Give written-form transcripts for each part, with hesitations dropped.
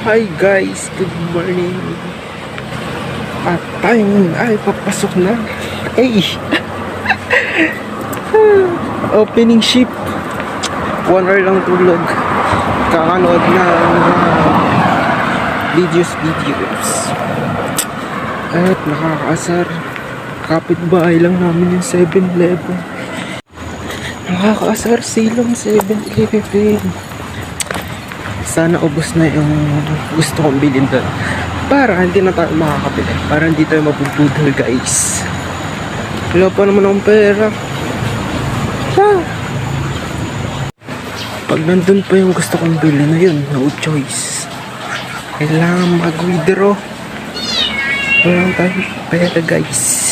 Hi guys, good morning. At tayo ay papasok na. Ay! Opening shift. 1 hour lang tulog. Kakanood na videos. At nakakaasar. Kapitbahay lang namin yung 7-Eleven. Nakakaasar silang 7-Eleven. Sana ubos na yung gusto kong bilhin doon. Para hindi na tayo makakapili. Para hindi tayo mabubudol guys. Wala pa naman akong pera. Pag nandun pa yung gusto kong bilhin na yun, no choice. Kailangan mag-withdraw. Wala lang tayo pera guys.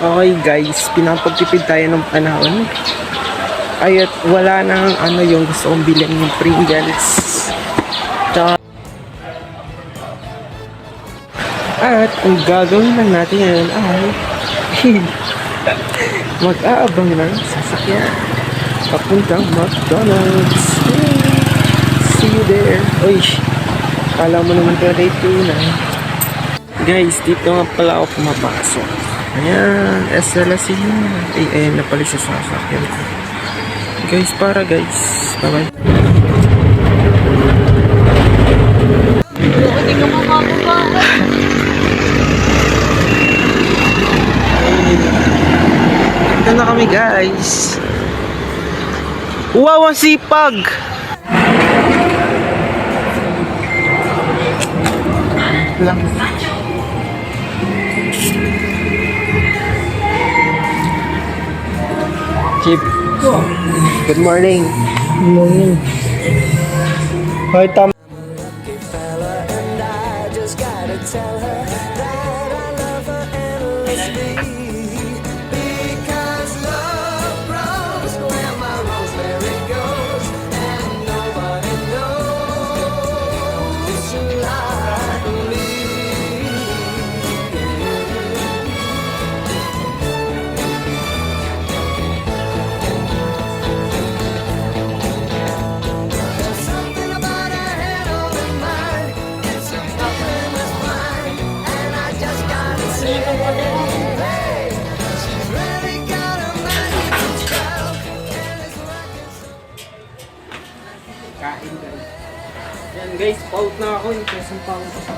Okay guys, pinapagtipid tayo ng panahon. Ay at wala nang yung gusto kong bilhin yung Pringles. Tsaka at ang gagawin lang natin ngayon ay mag-aabang ng sasakyan papuntang McDonald's. See you there. Uy, kala mo naman pala dito na. Guys, dito nga pala ako pumapasok. Ayan, SLC. Ay, ayan na pala sa sasakyan. Guys, para guys. Bye-bye. Hindi ka mamababa. Ito na kami guys. Wow, ang sipag! Lang. Chip. Good morning. Good morning. Hi, Tam. Kain guys. Yan guys, paut na ako. Yung present paut ako.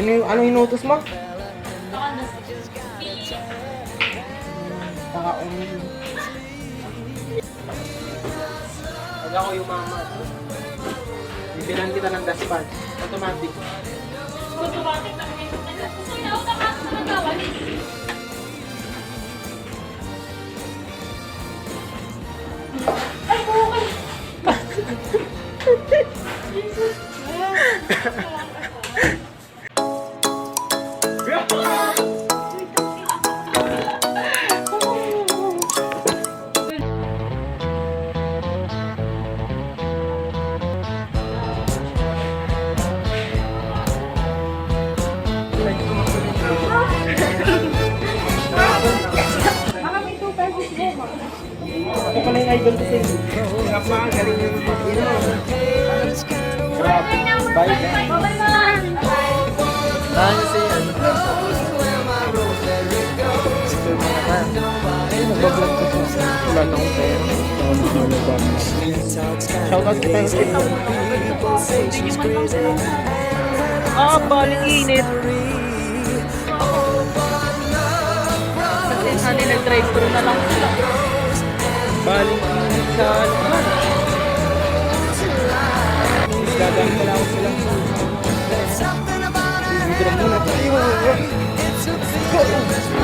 Anong inutos mo? Taka-ong. Pag ako yung mama. Bibilan kita ng dashpad. Automatic. Automatic na kami. Kasi automatic na nagawal. Ay, bukay. Ako pala yung idol ko sa'yo. Grapa, galing yung grabe. Bye guys. Bye-bye man. Ano sa'yo? Nag-vlog ko siya. Wala na akong pera. Shoutout kita yung tip. Baling init. Kasi sana nag-drive-thru na lang sila. Baling init sa lugar. Gagamit pala ako silang video muna tayo. Go!